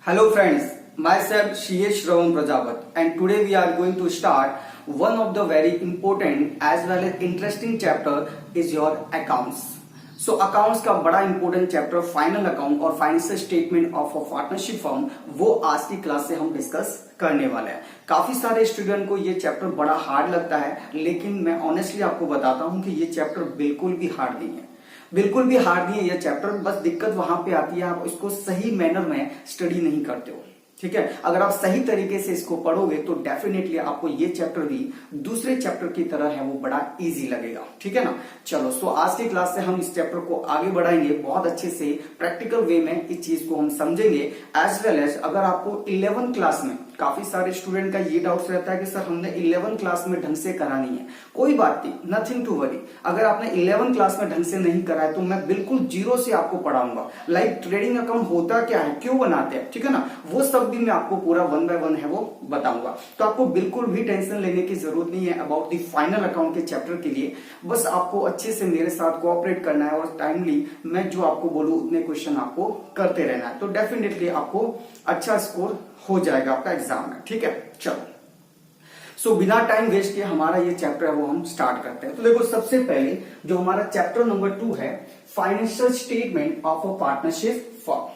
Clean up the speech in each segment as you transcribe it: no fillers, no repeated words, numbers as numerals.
Hello friends, myself Sheesh Ravan Prajapati and today we are going to start one of the very important as well as interesting chapter is your accounts. So accounts का बड़ा important chapter final account और financial statement of a partnership firm वो आज की class से हम discuss करने वाले हैं। काफी सारे स्टूडेंट को ये चैप्टर बड़ा हार्ड लगता है, लेकिन मैं ऑनेस्टली आपको बताता हूँ कि ये चैप्टर बिल्कुल भी हार्ड नहीं है, बिल्कुल भी हार्ड नहीं है ये चैप्टर। बस दिक्कत वहां पे आती है आप इसको सही मैनर में स्टडी नहीं करते हो। ठीक है, अगर आप सही तरीके से इसको पढ़ोगे तो डेफिनेटली आपको ये चैप्टर भी दूसरे चैप्टर की तरह है वो बड़ा इजी लगेगा। ठीक है ना। चलो सो आज की क्लास से हम इस चैप्टर को आगे बढ़ाएंगे, बहुत अच्छे से प्रैक्टिकल वे में इस चीज को हम समझेंगे। एज वेल एज अगर आपको 11th क्लास में काफी सारे स्टूडेंट का ये डाउट रहता है कि सर हमने 11th क्लास में ढंग से करानी है, कोई बात नहीं, नथिंग टू वरी। अगर आपने 11th क्लास में ढंग से नहीं करा है तो मैं बिल्कुल जीरो से आपको पढ़ाऊंगा। लाइक ट्रेडिंग अकाउंट होता क्या है, क्यों बनाते हैं, ठीक है ना, वो सब भी मैं आपको पूरा 1 by 1 है वो बताऊंगा। तो आपको बिल्कुल भी टेंशन लेने की जरूरत नहीं है अबाउट द फाइनल अकाउंट के चैप्टर के लिए। बस आपको अच्छे से मेरे साथ कोऑपरेट करना है और टाइमली मैं जो आपको बोलूं उतने क्वेश्चन आपको करते रहना है, तो डेफिनेटली आपको अच्छा स्कोर हो जाएगा आपका एग्जाम में। ठीक है, चलो सो बिना टाइम वेस्ट किए हमारा ये चैप्टर है वो हम स्टार्ट करते हैं। तो देखो सबसे पहले जो हमारा चैप्टर नंबर 2 है financial statement of a partnership firm.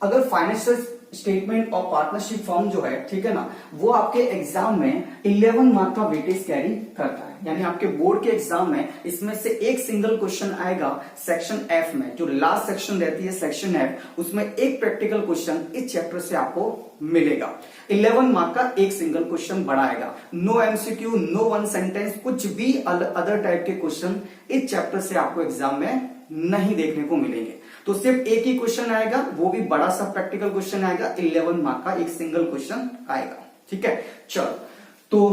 अगर financial statement of partnership firm जो है, ठीक है ना, वो आपके एग्जाम में 11 मार्क का वेटेज कैरी करता है। यानी आपके बोर्ड के एग्जाम में इसमें से एक सिंगल क्वेश्चन आएगा सेक्शन एफ में, जो लास्ट सेक्शन रहती है सेक्शन एफ, उसमें एक प्रैक्टिकल क्वेश्चन इस चैप्टर से आपको मिलेगा। 11 मार्क का एक सिंगल क्वेश्चन बढ़ाएगा। No MCQ, no one sentence, कुछ भी अदर टाइप के क्वेश्चन इस चैप्टर से आपको एग्जाम में नहीं देखने को मिलेंगे। तो सिर्फ एक ही क्वेश्चन आएगा, वो भी बड़ा सा प्रैक्टिकल क्वेश्चन आएगा, 11 मार्क का एक सिंगल क्वेश्चन आएगा। ठीक है, चलो तो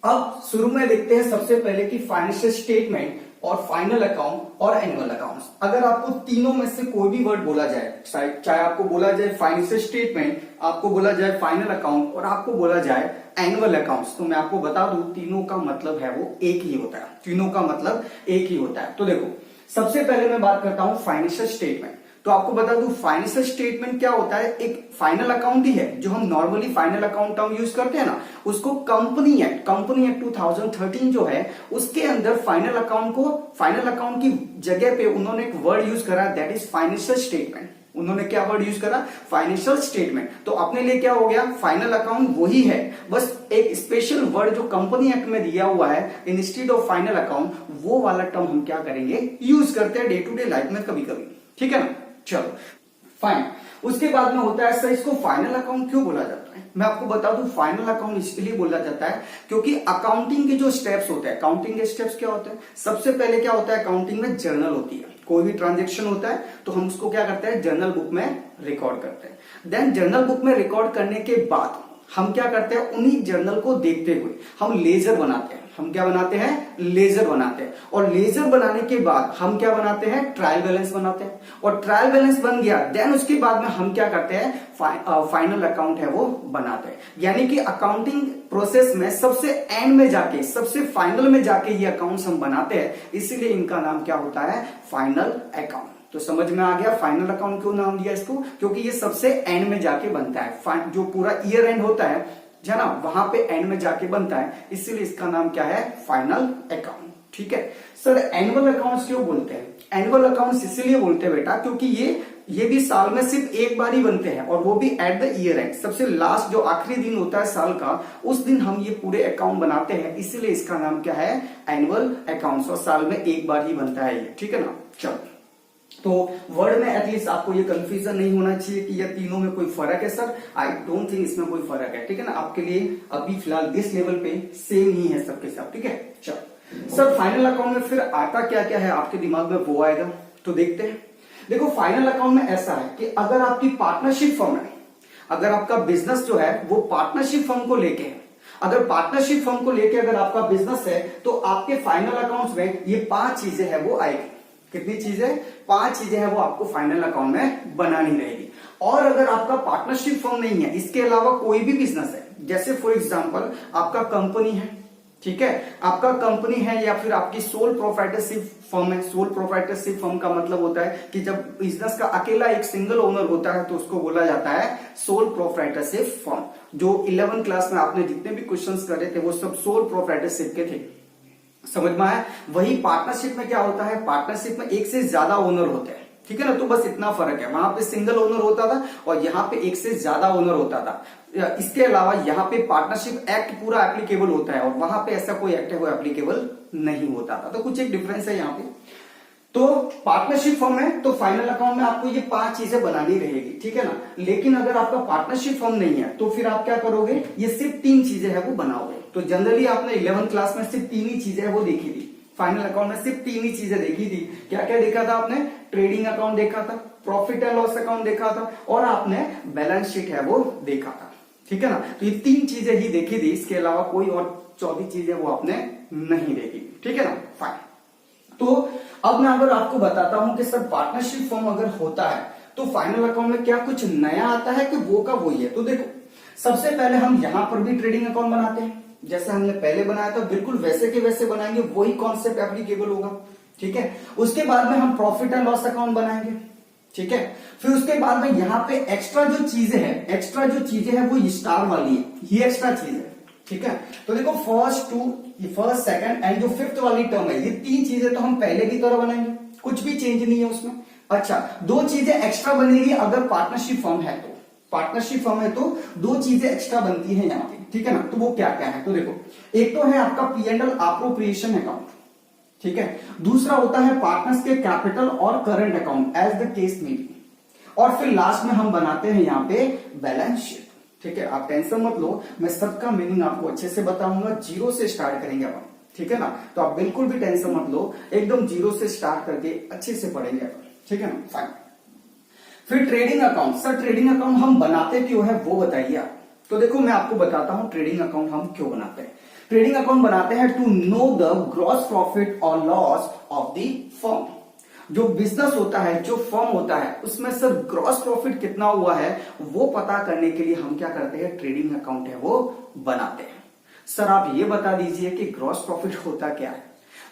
अब शुरू में देखते हैं सबसे पहले कि फाइनेंशियल स्टेटमेंट और फाइनल अकाउंट और एनुअल अकाउंट्स। अगर आपको तीनों में से कोई भी वर्ड बोला जाए, चाहे आपको बोला जाए फाइनेंशियल स्टेटमेंट, आपको बोला जाए फाइनल अकाउंट और आपको बोला जाए एनुअल अकाउंट्स, तो मैं आपको बता दूं तीनों का मतलब है वो एक ही होता है। तीनों का मतलब एक ही होता है। तो देखो सबसे पहले मैं बात करता हूं फाइनेंशियल स्टेटमेंट। तो आपको बता दूं फाइनेंशियल स्टेटमेंट क्या होता है, एक फाइनल अकाउंट ही है जो हम normally final account term use करते हैं ना, उसको कंपनी एक्ट 2013 जो है उसके अंदर फाइनल अकाउंट की जगह पे उन्होंने एक वर्ड यूज करा, दैट इज फाइनेंशियल स्टेटमेंट। उन्होंने क्या वर्ड यूज करा, फाइनेंशियल स्टेटमेंट। तो अपने लिए क्या हो गया, फाइनल अकाउंट वही है, बस एक स्पेशल वर्ड जो कंपनी एक्ट में दिया हुआ है इंस्टेड ऑफ फाइनल अकाउंट, वो वाला टर्म हम क्या करेंगे, यूज करते हैं डे टू डे लाइफ में कभी कभी। ठीक है ना, चलो फाइन। उसके बाद में होता है सर इसको फाइनल अकाउंट क्यों बोला जाता है। मैं आपको बता दूं फाइनल अकाउंट इसलिए बोला जाता है क्योंकि अकाउंटिंग के जो स्टेप्स होते हैं, अकाउंटिंग के स्टेप्स क्या होते हैं, सबसे पहले क्या होता है अकाउंटिंग में जर्नल होती है। कोई भी ट्रांजेक्शन होता है तो हम उसको क्या करते हैं, जर्नल बुक में रिकॉर्ड करते हैं। देन जर्नल बुक में रिकॉर्ड करने के बाद हम क्या करते हैं, उन्हीं जर्नल को देखते हुए हम लेजर बनाते हैं। हम क्या बनाते हैं, लेजर बनाते हैं। और लेजर बनाने के बाद हम क्या बनाते हैं, ट्रायल बैलेंस बनाते हैं। और ट्रायल बैलेंस बन गया, देन उसके बाद में हम क्या करते हैं, फाइनल अकाउंट है वो बनाते हैं। यानी कि अकाउंटिंग प्रोसेस में सबसे एंड में जाके, सबसे फाइनल में जाके ये अकाउंट्स हम बनाते हैं, इसीलिए इनका नाम क्या होता है, फाइनल अकाउंट। तो समझ में आ गया फाइनल अकाउंट क्यों नाम दिया इसको, क्योंकि ये सबसे एंड में जाके बनता है। जो पूरा ईयर एंड होता है ना, वहां पे एंड में जाके बनता है, इसीलिए इसका नाम क्या है, फाइनल अकाउंट। ठीक है सर, एनुअल अकाउंट्स क्यों बोलते हैं, एनुअल अकाउंट्स इसीलिए बोलते हैं बेटा क्योंकि ये भी साल में सिर्फ एक बार ही बनते हैं, और वो भी एट द ईयर एंड, सबसे लास्ट जो आखिरी दिन होता है साल का, उस दिन हम ये पूरे अकाउंट बनाते हैं, इसीलिए इसका नाम क्या है, एनुअल अकाउंट्स, और साल में एक बार ही बनता है ये। ठीक है ना, चलो तो वर्ड में एटलीस्ट आपको ये कंफ्यूजन नहीं होना चाहिए कि ये तीनों में कोई फर्क है। सर आई डोंट थिंक इसमें कोई फर्क है। ठीक है ना, आपके लिए अभी फिलहाल दिस लेवल पे सेम ही है सबके सब। ठीक है, चलो सर फाइनल अकाउंट में फिर आता क्या क्या है आपके दिमाग में, वो आएगा तो देखते हैं। देखो फाइनल अकाउंट में ऐसा है कि अगर आपकी पार्टनरशिप फर्म है, अगर आपका बिजनेस जो है वो पार्टनरशिप फर्म को लेके है, अगर पार्टनरशिप फर्म को लेके अगर आपका बिजनेस है, तो आपके फाइनल अकाउंट्स में ये 5 चीजें है वो आएगी। कितनी चीजें, 5 चीजें हैं वो आपको फाइनल अकाउंट में बनानी रहेगी। और अगर आपका पार्टनरशिप फर्म नहीं है, इसके अलावा कोई भी बिजनेस है, जैसे फॉर एग्जांपल आपका कंपनी है, ठीक है, आपका कंपनी है या फिर आपकी सोल प्रोप्राइटरशिप फर्म है। सोल प्रोप्राइटरशिप फर्म का मतलब होता है कि जब बिजनेस का अकेला एक सिंगल ओनर होता है तो उसको बोला जाता है सोल प्रोप्राइटरशिप फर्म। जो 11th क्लास में आपने जितने भी क्वेश्चंस करे थे वो सब सोल प्रोप्राइटरशिप के थे, समझ में आया। वही पार्टनरशिप में क्या होता है, पार्टनरशिप में एक से ज्यादा ओनर होते हैं, ठीक है ना। तो बस इतना फर्क है, वहां पे सिंगल ओनर होता था और यहाँ पे एक से ज्यादा ओनर होता था। इसके अलावा यहाँ पे पार्टनरशिप एक्ट पूरा एप्लीकेबल होता है और वहां पे ऐसा कोई एक्ट है वो एप्लीकेबल नहीं होता था। तो कुछ एक डिफरेंस है यहाँ पे। तो पार्टनरशिप फर्म है तो फाइनल अकाउंट में आपको ये 5 चीजें बनानी रहेगी, ठीक है ना। लेकिन अगर आपका पार्टनरशिप फर्म नहीं है तो फिर आप क्या करोगे, ये सिर्फ 3 चीजें है वो बनाओगे। तो जनरली आपने 11th क्लास में सिर्फ 3 ही चीजें है वो देखी थी, फाइनल अकाउंट में सिर्फ 3 ही चीजें देखी थी। क्या क्या देखा था आपने, ट्रेडिंग अकाउंट देखा था, प्रॉफिट एंड लॉस अकाउंट देखा था और आपने बैलेंस शीट है वो देखा था, ठीक है ना। तो ये 3 चीजें ही देखी थी, इसके अलावा कोई और 14 चीजें वो आपने नहीं देखी, ठीक है ना। फाइन। तो अब मैं अगर आपको बताता हूं कि सर पार्टनरशिप फर्म अगर होता है तो फाइनल अकाउंट में क्या कुछ नया आता है कि वो का वही है। तो देखो, सबसे पहले हम यहां पर भी ट्रेडिंग अकाउंट बनाते हैं, जैसे हमने पहले बनाया था बिल्कुल वैसे के वैसे बनाएंगे, वही कॉन्सेप्ट एप्लीकेबल होगा, ठीक है। उसके बाद में हम प्रॉफिट एंड लॉस अकाउंट बनाएंगे, ठीक है। फिर उसके बाद में यहाँ पे एक्स्ट्रा जो चीजें हैं वो स्टार वाली है, ये एक्स्ट्रा चीज है, ठीक है। तो देखो फर्स्ट सेकंड एंड जो 5th वाली टर्म है, ये 3 चीजें तो हम पहले की तरह बनाएंगे, कुछ भी चेंज नहीं है उसमें। अच्छा, 2 चीजें एक्स्ट्रा बनेगी अगर पार्टनरशिप फर्म है तो, पार्टनरशिप फर्म है तो 2 चीजें एक्स्ट्रा बनती है यहाँ पे, ठीक है ना। तो वो क्या क्या है, तो देखो, एक तो है आपका P&L अप्रोप्रिएशन अकाउंट, ठीक है। दूसरा होता है पार्टनर्स के कैपिटल और current account as the case may be, और फिर लास्ट में हम बनाते हैं यहाँ पे बैलेंस शीट, ठीक है। आप टेंशन मत लो, मैं सबका मीनिंग आपको अच्छे से बताऊंगा, 0 से स्टार्ट करेंगे अपन, ठीक है ना। तो आप बिल्कुल भी टेंशन मत लो, एकदम 0 से स्टार्ट करके अच्छे से पढ़ेंगे अपन, ठीक है ना। फाइन। फिर trading account, sir trading account हम बनाते क्यों है वो बताइए आप। तो देखो मैं आपको बताता हूं ट्रेडिंग अकाउंट हम क्यों बनाते हैं। ट्रेडिंग अकाउंट बनाते हैं to know the gross profit और लॉस ऑफ द फर्म। जो बिजनेस होता है, जो फर्म होता है, उसमें सर ग्रॉस प्रॉफिट कितना हुआ है वो पता करने के लिए हम क्या करते हैं, ट्रेडिंग अकाउंट है वो बनाते हैं। सर आप ये बता दीजिए कि ग्रॉस प्रॉफिट होता क्या है।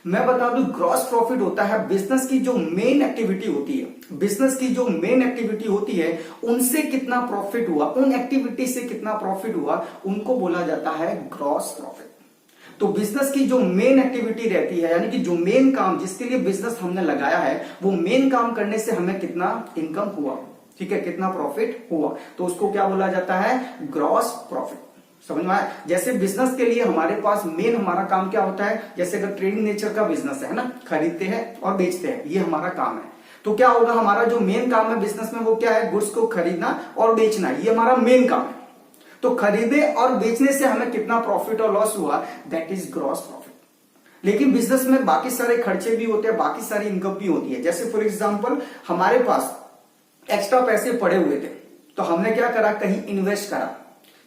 मैं बता दूं, ग्रॉस प्रॉफिट होता है बिजनेस की जो मेन एक्टिविटी होती है, बिजनेस की जो मेन एक्टिविटी होती है उनसे कितना प्रॉफिट हुआ, उन एक्टिविटी से कितना प्रॉफिट हुआ, उनको बोला जाता है ग्रॉस प्रॉफिट। तो बिजनेस की जो मेन एक्टिविटी रहती है, यानी कि जो मेन काम जिसके लिए बिजनेस हमने लगाया है, वो मेन काम करने से हमें कितना इनकम हुआ, ठीक है, कितना प्रॉफिट हुआ, तो उसको क्या बोला जाता है, ग्रॉस प्रॉफिट। समझ में आया। जैसे बिजनेस के लिए हमारे पास मेन हमारा काम क्या होता है, जैसे अगर ट्रेडिंग नेचर का बिजनेस है ना, खरीदते हैं और बेचते हैं, ये हमारा काम है। तो क्या होगा, हमारा जो मेन काम है बिजनेस में वो क्या है, गुड्स को खरीदना और बेचना, ये हमारा मेन काम है। तो खरीदे और बेचने से हमें कितना प्रॉफिट और लॉस हुआ, दैट इज ग्रॉस प्रॉफिट। लेकिन बिजनेस में बाकी सारे खर्चे भी होते हैं, बाकी सारी इनकम भी होती है। जैसे फॉर एग्जांपल हमारे पास एक्स्ट्रा पैसे पड़े हुए थे, तो हमने क्या करा, कहीं इन्वेस्ट करा,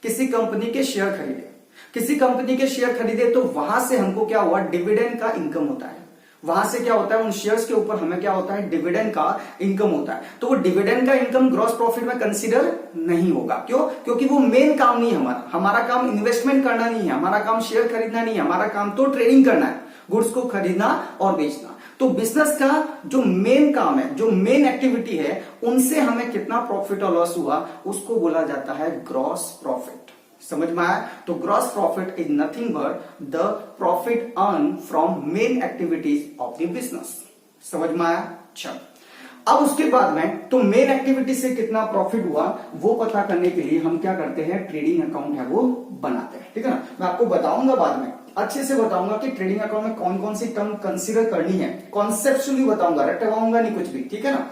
किसी कंपनी के शेयर खरीदे, किसी कंपनी के शेयर खरीदे तो वहां से हमको क्या हुआ, डिविडेंड का इनकम होता है। वहां से क्या होता है, उन शेयर्स के ऊपर हमें क्या होता है, डिविडेंड का इनकम होता है। तो वो डिविडेंड का इनकम ग्रॉस प्रॉफिट में कंसीडर नहीं होगा। क्यों, क्योंकि वो मेन काम नहीं है हमारा। हमारा काम इन्वेस्टमेंट करना नहीं है, हमारा काम शेयर खरीदना नहीं है, हमारा काम तो ट्रेडिंग करना है, गुड्स को खरीदना और बेचना। तो बिजनेस का जो मेन काम है, जो मेन एक्टिविटी है, उनसे हमें कितना प्रॉफिट और लॉस हुआ, उसको बोला जाता है ग्रॉस प्रॉफिट। समझ में आया। तो gross profit is nothing but the profit earn from main activities of the business. समझ में आया। चलो अब उसके बाद में तो मेन एक्टिविटी से कितना प्रॉफिट हुआ वो पता करने के लिए हम क्या करते हैं, ट्रेडिंग अकाउंट है वो बनाते हैं, ठीक है ना। मैं आपको बताऊंगा बाद में, अच्छे से बताऊंगा कि ट्रेडिंग अकाउंट में कौन कौन सी टर्म कंसीडर करनी है, कॉन्सेप्चुअली बताऊंगा, रटवाऊंगा नहीं कुछ भी, ठीक है ना।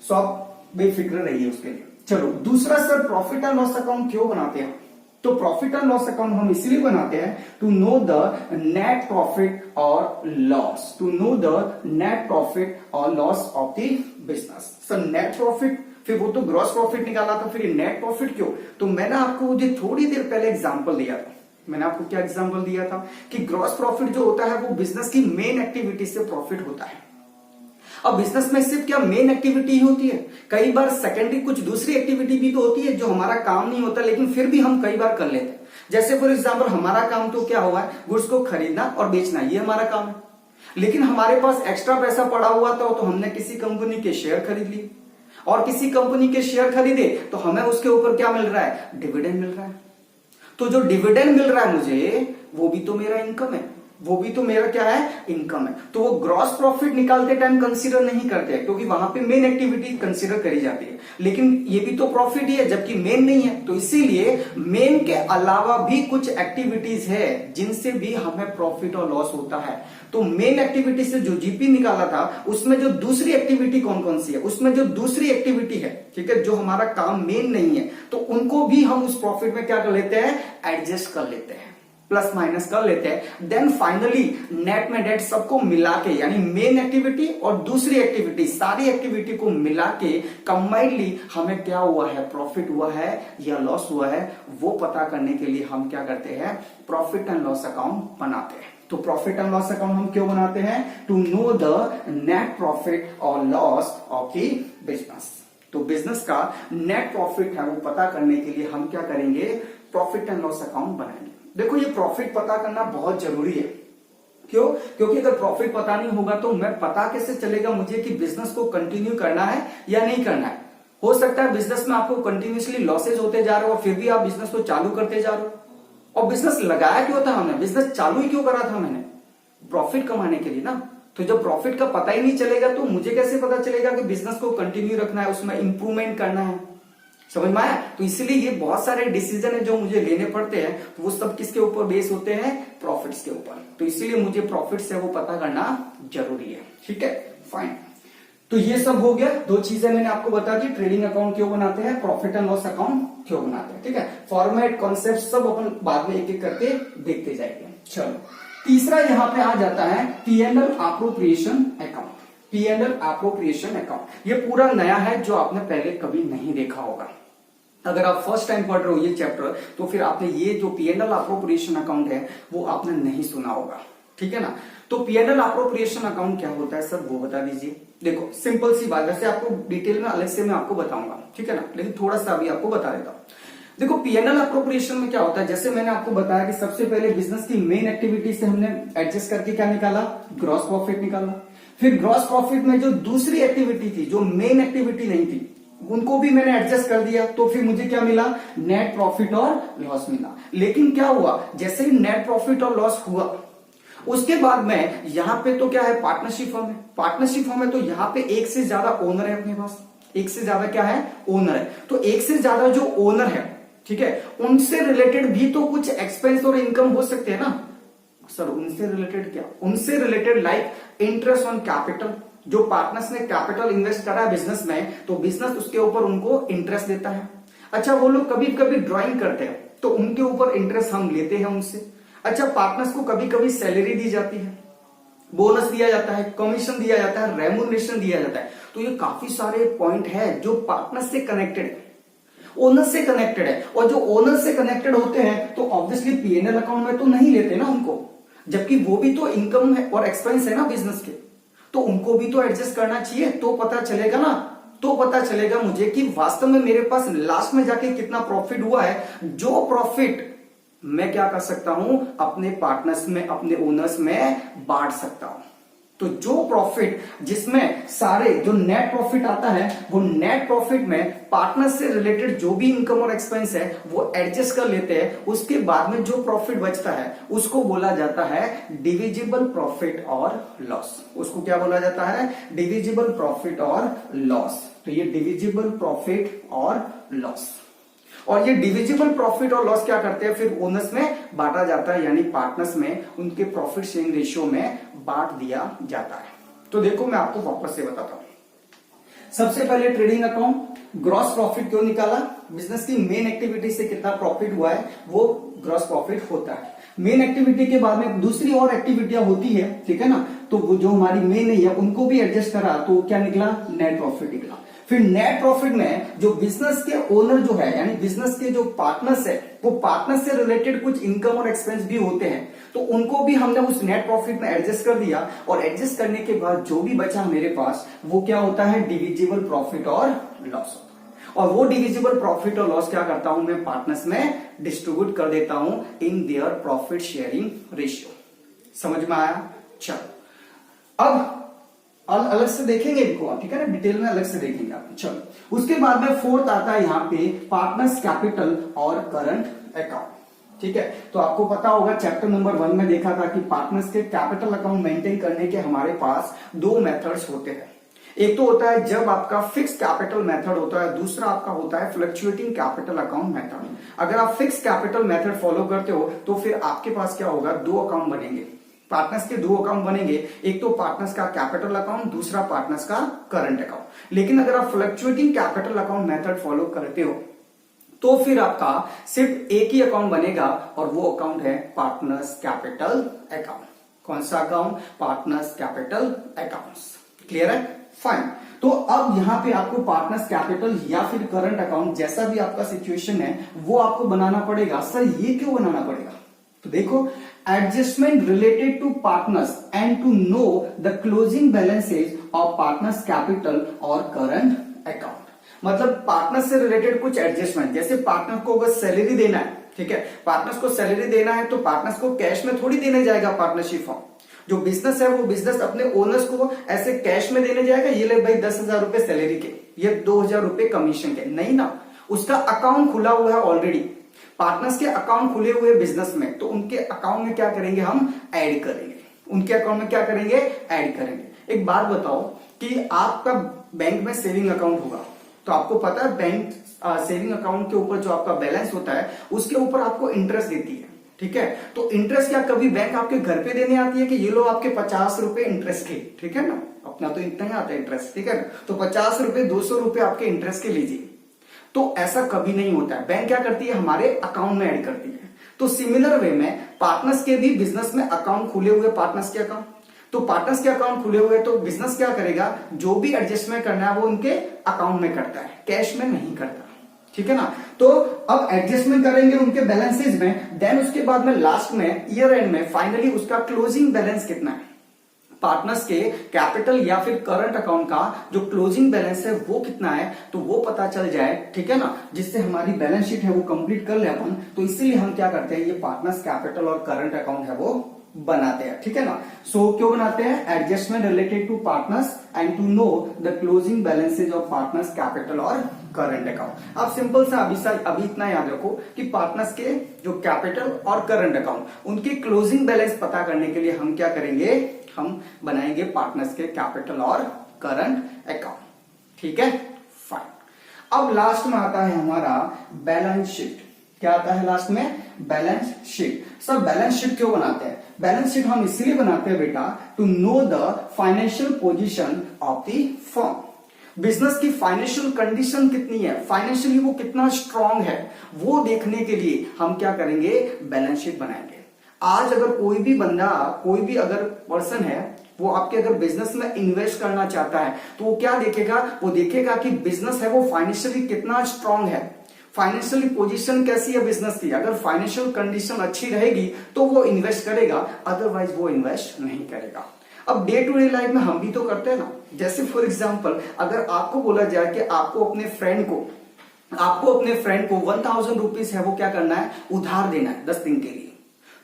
सो आप बेफिक्र रहिए उसके लिए। चलो दूसरा, sir profit and loss account क्यों बनाते हैं। तो प्रॉफिट एंड लॉस अकाउंट हम इसलिए बनाते हैं to know the net profit और loss, to know the net profit और loss of the business. Sir net profit, फिर वो तो ग्रॉस प्रॉफिट निकाला था, फिर नेट प्रॉफिट क्यों। तो मैंने आपको मुझे थोड़ी देर पहले एग्जांपल दिया था, मैंने आपको क्या एग्जांपल दिया था कि ग्रॉस प्रॉफिट जो होता है वो बिजनेस की मेन एक्टिविटी से प्रॉफिट होता है। अब बिजनेस में सिर्फ क्या मेन एक्टिविटी ही होती है, कई बार सेकेंडरी कुछ दूसरी एक्टिविटी भी तो होती है जो हमारा काम नहीं होता, लेकिन फिर भी हम कई बार कर लेते हैं। जैसे फॉर एग्जाम्पल हमारा काम तो क्या हुआ है, गुड्स को खरीदना और बेचना, ये हमारा काम है। लेकिन हमारे पास एक्स्ट्रा पैसा पड़ा हुआ था तो हमने किसी कंपनी के शेयर खरीद लिए, और किसी कंपनी के शेयर खरीदे तो हमें उसके ऊपर क्या मिल रहा है, डिविडेंड मिल रहा है। तो जो डिविडेंड मिल रहा है मुझे, वो भी तो मेरा इनकम है, वो भी तो मेरा क्या है, इनकम है। तो वो ग्रॉस प्रॉफिट निकालते टाइम कंसीडर नहीं करते हैं, क्योंकि वहां पे मेन एक्टिविटी कंसीडर करी जाती है, लेकिन ये भी तो प्रॉफिट ही है जबकि मेन नहीं है। तो इसीलिए मेन के अलावा भी कुछ एक्टिविटीज है जिनसे भी हमें प्रॉफिट और लॉस होता है। तो मेन एक्टिविटी से जो जीपी निकाला था, उसमें जो दूसरी एक्टिविटी कौन कौन सी है, उसमें जो दूसरी एक्टिविटी है, ठीक है, जो हमारा काम मेन नहीं है, तो उनको भी हम उस प्रॉफिट में क्या कर लेते हैं, एडजस्ट कर लेते हैं, प्लस माइनस कर लेते हैं। देन फाइनली नेट में डेट सबको मिला के, यानी मेन एक्टिविटी और दूसरी एक्टिविटी, सारी एक्टिविटी को मिला के कंबाइनली हमें क्या हुआ है, प्रॉफिट हुआ है या लॉस हुआ है, वो पता करने के लिए हम क्या करते हैं, प्रॉफिट एंड लॉस अकाउंट बनाते हैं। तो प्रॉफिट एंड लॉस अकाउंट हम क्यों बनाते हैं, to know the net profit और लॉस ऑफ द बिजनेस। तो बिजनेस का नेट प्रॉफिट है वो पता करने के लिए हम क्या करेंगे, प्रॉफिट एंड लॉस अकाउंट बनाएंगे। देखो ये प्रॉफिट पता करना बहुत जरूरी है। क्यों? क्योंकि अगर प्रॉफिट पता नहीं होगा तो मैं पता कैसे चलेगा मुझे कि बिजनेस को कंटिन्यू करना है या नहीं करना है। हो सकता है बिजनेस में आपको कंटिन्यूसली लॉसेज होते जा रहे हो, फिर भी आप बिजनेस को चालू करते जा रहे हो। और बिजनेस लगाया क्यों था हमने, बिजनेस चालू ही क्यों करा था मैंने, प्रॉफिट कमाने के लिए ना। तो जब प्रॉफिट का पता ही नहीं चलेगा तो मुझे कैसे पता चलेगा कि बिजनेस को कंटिन्यू रखना है, उसमें इंप्रूवमेंट करना है। समझ में आया? तो इसलिए ये बहुत सारे डिसीजन है जो मुझे लेने पड़ते हैं, तो वो सब किसके ऊपर बेस होते हैं, प्रॉफिट्स के ऊपर। तो इसीलिए मुझे प्रॉफिट्स है वो पता करना जरूरी है। ठीक है, फाइन। तो ये सब हो गया, दो चीजें मैंने आपको बता दी, ट्रेडिंग अकाउंट क्यों बनाते हैं, प्रॉफिट एंड लॉस अकाउंट क्यों बनाते हैं। ठीक है, फॉर्मेट, कॉन्सेप्ट सब अपन बाद में एक एक करके देखते जाएंगे। चलो, तीसरा यहाँ पे आ जाता है P&L appropriation account. P&L appropriation account ये पूरा नया है जो आपने पहले कभी नहीं देखा होगा। अगर आप फर्स्ट टाइम पढ़ रहे हो ये चैप्टर तो फिर आपने ये जो P&L अप्रोप्रिएशन अकाउंट है वो आपने नहीं सुना होगा। ठीक है ना। तो P&L अप्रोप्रिएशन अकाउंट क्या होता है सर, वो बता दीजिए। देखो सिंपल सी बात, वैसे आपको डिटेल में अलग से मैं आपको बताऊंगा, ठीक है ना, लेकिन थोड़ा सा अभी आपको बता देता हूं। देखो P&L अप्रोप्रिएशन में क्या होता है, जैसे मैंने आपको बताया कि सबसे पहले बिजनेस की मेन एक्टिविटी से हमने एडजस्ट करके क्या निकाला, ग्रॉस प्रॉफिट निकाला। फिर ग्रॉस प्रॉफिट में जो दूसरी एक्टिविटी थी, जो मेन एक्टिविटी नहीं थी, उनको भी मैंने एडजस्ट कर दिया, तो फिर मुझे क्या मिला, नेट प्रॉफिट और लॉस मिला। लेकिन क्या हुआ, जैसे ही नेट प्रॉफिट और लॉस हुआ उसके बाद में यहाँ पे तो क्या है, पार्टनरशिप फर्म है। पार्टनरशिप फर्म है तो यहाँ पे एक से ज्यादा ओनर है अपने पास, एक से ज्यादा क्या है, ओनर है। तो एक से ज्यादा जो ओनर है, ठीक है, उनसे रिलेटेड भी तो कुछ एक्सपेंस और इनकम हो सकते हैं ना सर। उनसे रिलेटेड क्या, उनसे related like interest on capital, जो पार्टनर्स ने कैपिटल इन्वेस्ट करा है बिजनेस में, तो बिजनेस उसके ऊपर उनको इंटरेस्ट देता है। अच्छा, वो लोग कभी कभी ड्राइंग करते हैं तो उनके ऊपर इंटरेस्ट हम लेते हैं उनसे। अच्छा, पार्टनर्स को कभी कभी सैलरी दी जाती है, बोनस दिया जाता है, कमीशन दिया जाता है, रेम्यूनरेशन दिया जाता है। तो ये काफी सारे पॉइंट है जो पार्टनर से कनेक्टेड है, ओनर से कनेक्टेड है। और जो ओनर से कनेक्टेड होते हैं तो ऑब्वियसली P&L अकाउंट में तो नहीं लेते ना उनको, जबकि वो भी तो इनकम है और एक्सपेंस है ना बिजनेस के, तो उनको भी तो एडजस्ट करना चाहिए। तो पता चलेगा ना, तो पता चलेगा मुझे कि वास्तव में मेरे पास लास्ट में जाके कितना प्रॉफिट हुआ है। जो प्रॉफिट मैं क्या कर सकता हूं, अपने पार्टनर्स में, अपने ओनर्स में बांट सकता हूं। तो जो प्रॉफिट, जिसमें सारे जो नेट प्रॉफिट आता है, वो नेट प्रॉफिट में पार्टनर से रिलेटेड जो भी इनकम और एक्सपेंस है वो एडजस्ट कर लेते हैं। उसके बाद में जो प्रॉफिट बचता है उसको बोला जाता है डिविजिबल प्रॉफिट और लॉस। उसको क्या बोला जाता है, डिविजिबल प्रॉफिट और लॉस। तो ये डिविजिबल प्रॉफिट और लॉस, और ये डिविजिबल प्रॉफिट और लॉस क्या करते हैं, फिर ओनर्स में बांटा जाता है, यानी पार्टनर्स में उनके प्रॉफिट शेयरिंग रेशियो में बांट दिया जाता है। तो देखो मैं आपको वापस से बताता हूं। सबसे पहले ट्रेडिंग अकाउंट, ग्रॉस प्रॉफिट क्यों निकाला, बिजनेस की मेन एक्टिविटी से कितना प्रॉफिट हुआ है वो ग्रॉस प्रॉफिट होता है। मेन एक्टिविटी के बाद में दूसरी और एक्टिविटियां होती है, ठीक है ना, तो वो जो हमारी मेन नहीं है उनको भी एडजस्ट करा तो क्या निकला, नेट प्रॉफिट निकला। फिर नेट प्रॉफिट में जो बिजनेस के ओनर जो है, यानी बिजनेस के जो पार्टनर्स है, वो पार्टनर्स से रिलेटेड कुछ इनकम और एक्सपेंस भी होते हैं, तो उनको भी हमने उस नेट प्रॉफिट में एडजस्ट कर दिया। और एडजस्ट करने के बाद जो भी बचा मेरे पास वो क्या होता है, डिविजिबल प्रॉफिट और लॉस होता है। और वो डिविजिबल प्रॉफिट और लॉस क्या करता हूं मैं पार्टनर्स में डिस्ट्रीब्यूट कर देता हूं in their profit sharing ratio. समझ में आया? चलो अब अलग से देखेंगे इनको, ठीक है ना, डिटेल में अलग से देखेंगे आप। चलो उसके बाद में फोर्थ आता है यहाँ पे पार्टनर्स कैपिटल और करंट अकाउंट। ठीक है, तो आपको पता होगा चैप्टर नंबर 1 में देखा था कि पार्टनर्स के कैपिटल अकाउंट मेंटेन करने के हमारे पास दो मेथड्स होते हैं। एक तो होता है जब आपका फिक्स कैपिटल मेथड होता है, दूसरा आपका होता है फ्लक्चुएटिंग कैपिटल अकाउंट मेथड। अगर आप फिक्स कैपिटल मेथड फॉलो करते हो तो फिर आपके पास क्या होगा, दो अकाउंट बनेंगे, पार्टनर्स के दो अकाउंट बनेंगे, एक तो पार्टनर्स का कैपिटल अकाउंट, दूसरा पार्टनर्स का करंट अकाउंट। लेकिन अगर आप fluctuating capital account method follow करते हो तो फिर आपका सिर्फ एक ही अकाउंट बनेगा और वो अकाउंट है पार्टनर्स कैपिटल अकाउंट। कौन सा account? Partners capital accounts. Clear है? फाइन। तो अब यहां पे आपको पार्टनर्स कैपिटल या फिर करंट अकाउंट, जैसा भी आपका सिचुएशन है वो आपको बनाना पड़ेगा। सर ये क्यों बनाना पड़ेगा? तो देखो, adjustment related to partners and to know the closing balances of partners capital और करंट अकाउंट। मतलब पार्टनर से रिलेटेड कुछ एडजस्टमेंट, जैसे पार्टनर को अगर सैलरी देना है, ठीक है, पार्टनर्स को सैलरी देना है तो पार्टनर्स को कैश में थोड़ी देने जाएगा पार्टनरशिप फॉर्म। जो बिजनेस है वो बिजनेस अपने ओनर्स को ऐसे कैश में देने जाएगा, ये ले भाई 10,000 रुपए सैलरी के, ये 2,000 रुपए कमीशन के, नहीं ना। उसका अकाउंट खुला हुआ है ऑलरेडी, पार्टनर्स के अकाउंट खुले हुए बिजनेस में, तो उनके अकाउंट में क्या करेंगे, हम ऐड करेंगे। उनके अकाउंट में क्या करेंगे, ऐड करेंगे। एक बात बताओ कि आपका बैंक में सेविंग अकाउंट होगा तो आपको पता है बैंक सेविंग अकाउंट के ऊपर जो आपका बैलेंस होता है उसके ऊपर आपको इंटरेस्ट देती है। ठीक है, तो इंटरेस्ट क्या कभी बैंक आपके घर पे देने आती है कि ये लो आपके 50 रुपए इंटरेस्ट के, ठीक है ना, अपना तो इतना ही आता है इंटरेस्ट, ठीक है ना, तो 50 रुपए 200 रुपए आपके इंटरेस्ट के लीजिए, तो ऐसा कभी नहीं होता है। बैंक क्या करती है, हमारे अकाउंट में ऐड करती है। तो सिमिलर वे में पार्टनर्स के भी बिजनेस में अकाउंट खुले हुए, पार्टनर्स के अकाउंट, तो पार्टनर्स के अकाउंट खुले हुए तो बिजनेस क्या करेगा, जो भी एडजस्टमेंट करना है वो उनके अकाउंट में करता है, कैश में नहीं करता। ठीक है ना, तो अब एडजस्टमेंट करेंगे उनके बैलेंसेज में, देन उसके बाद में लास्ट में ईयर एंड में फाइनली उसका क्लोजिंग बैलेंस कितना है, पार्टनर्स के कैपिटल या फिर करंट अकाउंट का जो क्लोजिंग बैलेंस है वो कितना है, तो वो पता चल जाए, ठीक है ना, जिससे हमारी बैलेंस शीट है वो कंप्लीट कर ले अपन। तो इसीलिए हम क्या करते हैं, ये पार्टनर्स कैपिटल और करंट अकाउंट है वो बनाते हैं। ठीक है ना, सो क्यों बनाते हैं, adjustment related to partners and to know the closing balances of partners capital और करंट अकाउंट। आप सिंपल सा अभी इतना याद रखो कि पार्टनर्स के जो कैपिटल और करंट अकाउंट उनके क्लोजिंग बैलेंस पता करने के लिए हम क्या करेंगे, हम बनाएंगे पार्टनर्स के कैपिटल और करंट अकाउंट। ठीक है, फाइन। अब लास्ट में आता है हमारा बैलेंस शीट। क्या आता है लास्ट में, balance sheet. Sir balance sheet क्यों बनाते हैं, बैलेंस शीट हम इसलिए बनाते हैं बेटा, to know the financial position of the firm. Business की फाइनेंशियल कंडीशन कितनी है, फाइनेंशियली वो कितना स्ट्रांग है, वो देखने के लिए हम क्या करेंगे, बैलेंस शीट बनाएंगे। आज अगर कोई भी बंदा, कोई भी अगर पर्सन है, वो आपके अगर बिजनेस में इन्वेस्ट करना चाहता है तो वो क्या देखेगा, वो देखेगा कि बिजनेस है वो फाइनेंशियली कितना स्ट्रांग है, फाइनेंशियली पोजीशन कैसी है बिजनेस की। अगर फाइनेंशियल कंडीशन अच्छी रहेगी तो वो इन्वेस्ट करेगा, अदरवाइज वो इन्वेस्ट नहीं करेगा। अब डे टू डे लाइफ में हम भी तो करते हैं ना, जैसे फॉर एग्जांपल अगर आपको बोला जाए कि आपको अपने फ्रेंड को 1000 रुपीज है वो क्या करना है, उधार देना है 10 दिन के लिए,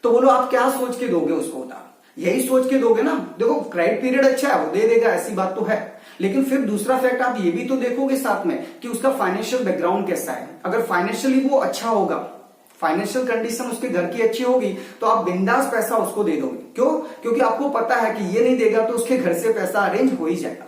तो बोलो आप क्या सोच के दोगे उसको उधार, यही सोच के दोगे ना, देखो क्रेडिट पीरियड अच्छा है वो दे देगा, ऐसी बात तो है। लेकिन फिर दूसरा फैक्ट आप ये भी तो देखोगे साथ में कि उसका फाइनेंशियल बैकग्राउंड कैसा है। अगर फाइनेंशियली वो अच्छा होगा, फाइनेंशियल कंडीशन उसके घर की अच्छी होगी, तो आप बिंदास पैसा उसको दे दोगे। क्यों, क्योंकि आपको पता है कि ये नहीं देगा तो उसके घर से पैसा अरेंज हो ही जाएगा।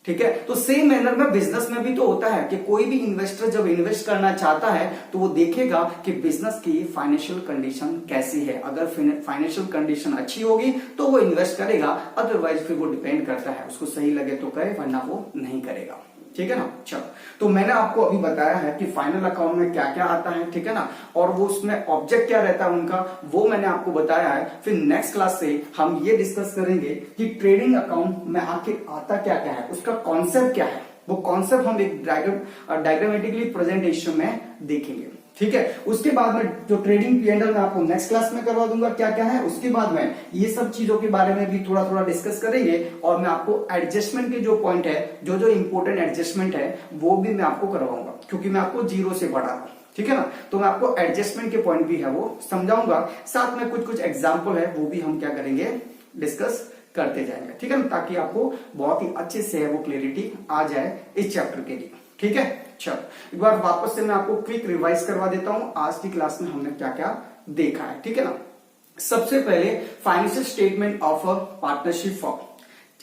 ठीक है, तो सेम मैनर में बिजनेस में भी तो होता है कि कोई भी इन्वेस्टर जब इन्वेस्ट करना चाहता है तो वो देखेगा कि बिजनेस की फाइनेंशियल कंडीशन कैसी है। अगर फाइनेंशियल कंडीशन अच्छी होगी तो वो इन्वेस्ट करेगा, अदरवाइज फिर वो डिपेंड करता है, उसको सही लगे तो करे वरना वो नहीं करेगा। ठीक है ना, चलो तो मैंने आपको अभी बताया है कि फाइनल अकाउंट में क्या क्या आता है, ठीक है ना, और वो उसमें ऑब्जेक्ट क्या रहता है उनका, वो मैंने आपको बताया है। फिर नेक्स्ट क्लास से हम ये डिस्कस करेंगे कि ट्रेडिंग अकाउंट में आखिर आता क्या क्या है, उसका कॉन्सेप्ट क्या है, वो कॉन्सेप्ट हम एक डायग्रामेटिकली प्रेजेंटेशन में देखेंगे। ठीक है, उसके बाद में जो ट्रेडिंग P&L मैं आपको नेक्स्ट क्लास में करवा दूंगा क्या क्या है। उसके बाद में ये सब चीजों के बारे में भी थोड़ा थोड़ा डिस्कस करेंगे और मैं आपको एडजस्टमेंट के जो पॉइंट है, जो जो इंपॉर्टेंट एडजस्टमेंट है वो भी मैं आपको करवाऊंगा, क्योंकि मैं आपको जीरो से पढ़ा रहा हूं। ठीक है ना, तो मैं आपको एडजस्टमेंट के पॉइंट भी है वो समझाऊंगा, साथ में कुछ कुछ एग्जाम्पल है वो भी हम क्या करेंगे, डिस्कस करते जाएंगे। ठीक है ना, ताकि आपको बहुत ही अच्छे से है वो क्लियरिटी आ जाए इस चैप्टर के लिए। ठीक है, चलो एक बार वापस से मैं आपको क्विक रिवाइज करवा देता हूं आज की क्लास में हमने क्या क्या देखा है। ठीक है ना, सबसे पहले financial statement of a partnership firm,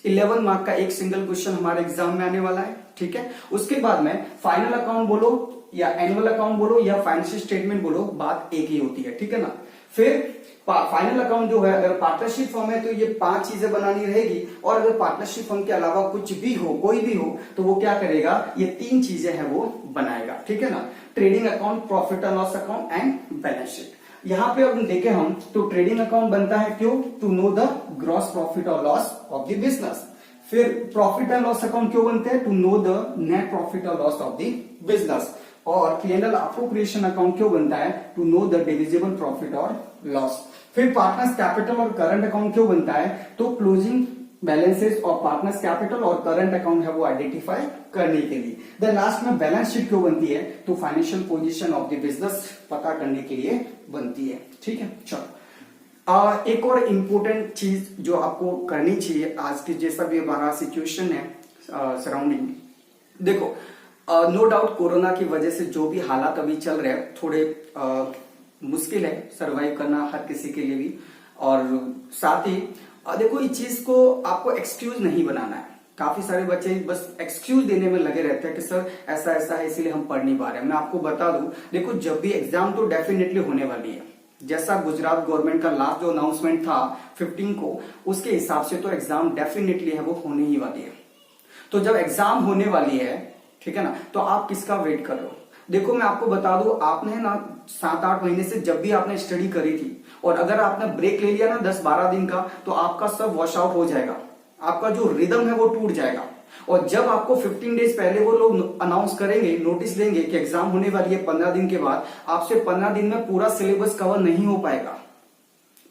11 mark का एक सिंगल क्वेश्चन हमारे एग्जाम में आने वाला है। ठीक है, उसके बाद में फाइनल अकाउंट बोलो या एनुअल अकाउंट बोलो या फाइनेंशियल स्टेटमेंट बोलो, बात एक ही होती है। ठीक है ना, फिर फाइनल अकाउंट जो है, अगर पार्टनरशिप फर्म है तो ये 5 चीजें बनानी रहेगी, और अगर पार्टनरशिप फर्म के अलावा कुछ भी हो, कोई भी हो, तो वो क्या करेगा, ये 3 चीजें हैं वो बनाएगा। ठीक है ना, trading account, profit and loss account and balance sheet. यहाँ पे अब देखें हम तो ट्रेडिंग अकाउंट बनता है क्यों, to know the gross profit और लॉस ऑफ द बिजनेस। फिर प्रॉफिट एंड लॉस अकाउंट क्यों बनते हैं, to know the net profit और लॉस ऑफ द बिजनेस। और P&L अप्रोप्रिएशन अकाउंट क्यों बनता है, to know the divisible profit और लॉस। फिर पार्टनर्स कैपिटल और करंट अकाउंट क्यों बनता है, तो क्लोजिंग बैलेंसेस और पार्टनर्स कैपिटल और करंट अकाउंट है वो आइडेंटिफाई करने के लिए। देन लास्ट में बैलेंस शीट क्यों बनती है, तो financial position of the business पता करने के लिए बनती है। ठीक है, चलो एक और इम्पोर्टेंट चीज जो आपको करनी चाहिए आज की जैसा भी हमारा सिचुएशन है सराउंडिंग, देखो नो डाउट कोरोना की वजह से जो भी हालात अभी चल रहे हैं थोड़े मुश्किल है सरवाइव करना हर किसी के लिए भी, और साथ ही देखो इस चीज को आपको एक्सक्यूज नहीं बनाना है। काफी सारे बच्चे बस एक्सक्यूज देने में लगे रहते हैं कि सर ऐसा ऐसा है इसलिए हम पढ़ नहीं पा रहे हैं। मैं आपको बता दूं, देखो जब भी एग्जाम तो डेफिनेटली होने वाली है, जैसा गुजरात गवर्नमेंट का लास्ट जो अनाउंसमेंट था 15 को, उसके हिसाब से तो एग्जाम डेफिनेटली है वो होने ही वाली है। तो जब एग्जाम होने वाली है, ठीक है ना, तो आप किसका वेट कर रहे हो। देखो मैं आपको बता दूं, आपने ना 7-8 महीने से जब भी आपने स्टडी करी थी, और अगर आपने ब्रेक ले लिया ना 10-12 दिन का, तो आपका सब वॉश आउट हो जाएगा, आपका जो रिदम है वो टूट जाएगा। और जब आपको 15 डेज पहले वो लोग अनाउंस करेंगे, नोटिस देंगे कि एग्जाम होने वाली है 15 दिन के बाद, आपसे 15 दिन में पूरा सिलेबस कवर नहीं हो पाएगा,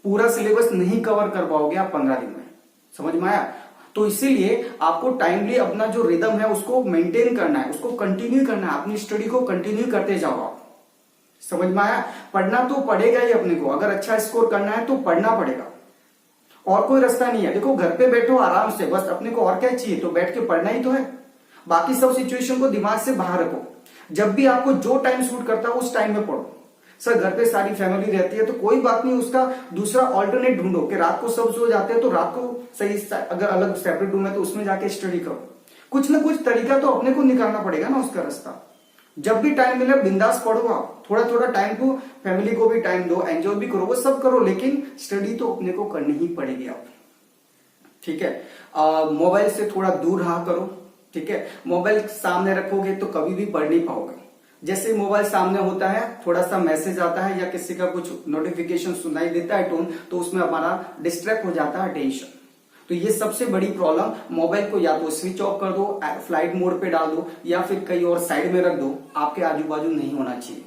पूरा सिलेबस नहीं कवर कर पाओगे आप 15 दिन में। समझ में आया। तो इसीलिए आपको टाइमली अपना जो रिदम है उसको मेंटेन करना है, उसको कंटिन्यू करना है, अपनी स्टडी को कंटिन्यू करते जाओ आप। समझ में आया। पढ़ना तो पड़ेगा ही अपने को, अगर अच्छा स्कोर करना है तो पढ़ना पड़ेगा, और कोई रास्ता नहीं है। देखो घर पे बैठो आराम से, बस अपने को और क्या चाहिए, तो बैठ के पढ़ना ही तो है। बाकी सब सिचुएशन को दिमाग से बाहर रखो, जब भी आपको जो टाइम सूट करता है उस टाइम में पढ़ो। सर घर पे सारी फैमिली रहती है तो कोई बात नहीं, उसका दूसरा ऑल्टरनेट ढूंढो कि रात को सब सो जाते हैं तो रात को सही, अगर अलग सेपरेट रूम है तो उसमें जाके स्टडी करो। कुछ ना कुछ तरीका तो अपने को निकालना पड़ेगा ना उसका रास्ता। जब भी टाइम मिले बिंदास पढ़ो आप, थोड़ा थोड़ा टाइम को फैमिली को भी टाइम दो, एंजॉय भी करो, वो सब करो, लेकिन स्टडी तो अपने को करनी ही पड़ेगी आप। ठीक है, मोबाइल से थोड़ा दूर रहा करो। ठीक है, मोबाइल सामने रखोगे तो कभी भी पढ़ नहीं पाओगे। जैसे मोबाइल सामने होता है, थोड़ा सा मैसेज आता है या किसी का कुछ नोटिफिकेशन सुनाई देता है टोन, तो उसमें हमारा डिस्ट्रैक्ट हो जाता है अटेंशन। तो ये सबसे बड़ी प्रॉब्लम, मोबाइल को या तो स्विच ऑफ कर दो, फ्लाइट मोड पे डाल दो, या फिर कहीं और साइड में रख दो, आपके आजू बाजू नहीं होना चाहिए।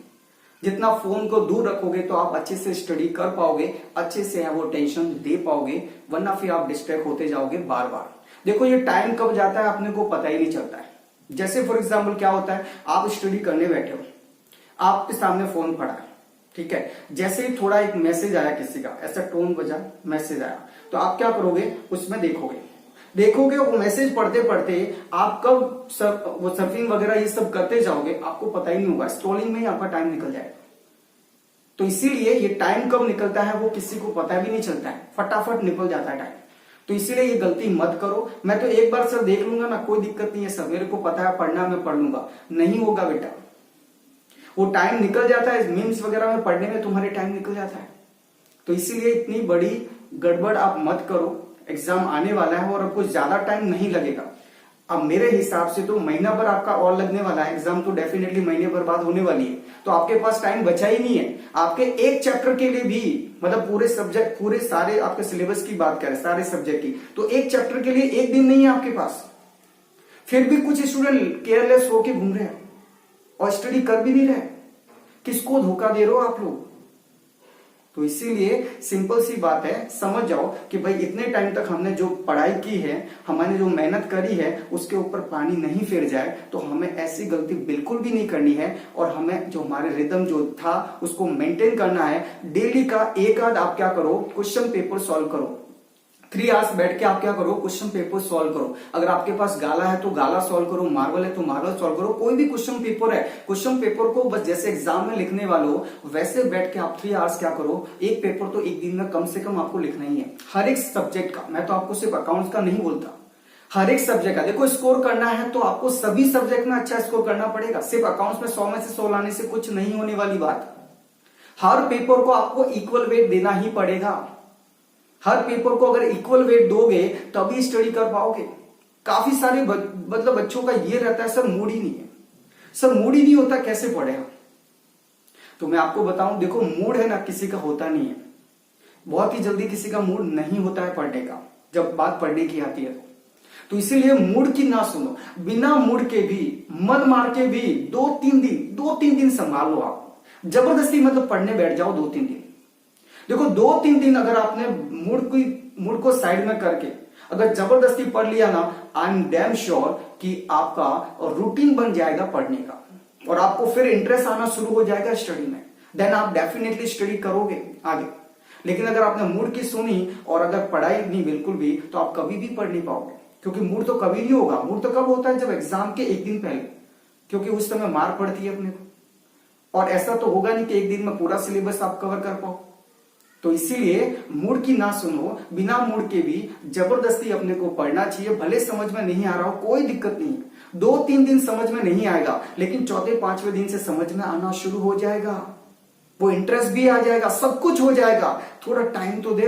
जितना फोन को दूर रखोगे तो आप अच्छे से स्टडी कर पाओगे, अच्छे से है वो टेंशन दे पाओगे, वरना फिर आप डिस्ट्रैक्ट होते जाओगे बार बार। देखो ये टाइम कब जाता है अपने को पता ही नहीं चलता है। जैसे फॉर एग्जाम्पल क्या होता है, आप स्टडी करने बैठे हो, आपके सामने फोन पड़ा है, ठीक है, जैसे ही थोड़ा एक मैसेज आया किसी का, ऐसा टोन बजा, मैसेज आया, तो आप क्या करोगे, उसमें देखोगे वो मैसेज पढ़ते पढ़ते आप कब वो सर्फिंग वगैरह ये सब करते जाओगे, आपको पता ही नहीं होगा, स्क्रॉलिंग में ही आपका टाइम निकल जाएगा। तो इसीलिए ये टाइम कब निकलता है वो किसी को पता भी नहीं चलता है, फटाफट निकल जाता है टाइम। तो इसीलिए ये गलती मत करो। मैं तो एक बार सर देख लूंगा ना, कोई दिक्कत नहीं है सर, मेरे को पता है पढ़ना, मैं पढ़ लूंगा, नहीं होगा बेटा। वो टाइम निकल जाता है, मीम्स वगैरह में पढ़ने में तुम्हारे टाइम निकल जाता है। तो इसीलिए इतनी बड़ी गड़बड़ आप मत करो। एग्जाम आने वाला है और आपको ज्यादा टाइम नहीं लगेगा। अब मेरे हिसाब से तो महीना भर आपका और लगने वाला है, एग्जाम तो डेफिनेटली महीने भर बाद होने वाली है, तो आपके पास टाइम बचा ही नहीं है। आपके एक चैप्टर के लिए भी, मतलब पूरे सब्जेक्ट, पूरे सारे आपके सिलेबस की बात करें, सारे सब्जेक्ट की, तो एक चैप्टर के लिए एक दिन नहीं है आपके पास। फिर भी कुछ स्टूडेंट केयरलेस होके घूम रहे हैं और स्टडी कर भी नहीं रहे। किसको धोखा दे रहे हो आप लोग? तो इसीलिए सिंपल सी बात है, समझ जाओ कि भाई इतने टाइम तक हमने जो पढ़ाई की है, हमने जो मेहनत करी है, उसके ऊपर पानी नहीं फिर जाए। तो हमें ऐसी गलती बिल्कुल भी नहीं करनी है और हमें जो हमारे रिदम जो था उसको मेंटेन करना है। डेली का एक आध आप क्या करो, क्वेश्चन पेपर सॉल्व करो। 3 आवर्स बैठ के आप क्या करो, क्वेश्चन पेपर सॉल्व करो। अगर आपके पास गाला है तो गाला सॉल्व करो, मार्बल है तो मार्बल सॉल्व करो। कोई भी क्वेश्चन पेपर है, क्वेश्चन पेपर को बस जैसे एग्जाम में लिखने वालों वैसे बैठ के आप 3 आवर्स क्या करो, एक पेपर तो एक दिन में कम से कम आपको लिखना ही है, हर एक सब्जेक्ट का। मैं तो आपको सिर्फ अकाउंट्स का नहीं बोलता, हर एक सब्जेक्ट का। देखो स्कोर करना है तो आपको सभी सब्जेक्ट में अच्छा स्कोर करना पड़ेगा। सिर्फ अकाउंट्स में 100 में से 100 लाने से कुछ नहीं होने वाली बात। हर पेपर को आपको इक्वल वेट देना ही पड़ेगा। हर पेपर को अगर इक्वल वेट दोगे तभी स्टडी कर पाओगे। काफी सारे मतलब बच्चों का ये रहता है, सर मूड ही नहीं है, सर मूड ही नहीं होता, कैसे पढ़ेगा? तो मैं आपको बताऊं, देखो मूड है ना किसी का होता नहीं है, बहुत ही जल्दी किसी का मूड नहीं होता है पढ़ने का, जब बात पढ़ने की आती है तो इसीलिए मूड की ना सुनो। बिना मूड के भी, मन मार के भी 2-3 दिन संभाल लो आप। जबरदस्ती मतलब पढ़ने बैठ जाओ 2-3 दिन। देखो 2-3 दिन अगर आपने मूड को साइड में करके अगर जबरदस्ती पढ़ लिया ना, आई एम डैम श्योर कि आपका रूटीन बन जाएगा पढ़ने का और आपको फिर इंटरेस्ट आना शुरू हो जाएगा स्टडी में। देन आप डेफिनेटली स्टडी करोगे आगे। लेकिन अगर आपने मूड की सुनी और अगर पढ़ाई नहीं बिल्कुल भी, तो आप कभी भी पढ़ नहीं पाओगे, क्योंकि मूड तो कभी नहीं होगा। मूड तो कब होता है? जब एग्जाम के एक दिन पहले, क्योंकि उस समय मार पड़ती है अपने को। और ऐसा तो होगा नहीं कि एक दिन में पूरा सिलेबस आप कवर कर पाओ। तो इसीलिए मूड की ना सुनो, बिना मूड के भी जबरदस्ती अपने को पढ़ना चाहिए। भले समझ में नहीं आ रहा हो, कोई दिक्कत नहीं है। 2-3 दिन समझ में नहीं आएगा, लेकिन 4-5वें दिन से समझ में आना शुरू हो जाएगा, वो इंटरेस्ट भी आ जाएगा, सब कुछ हो जाएगा। थोड़ा टाइम तो दे।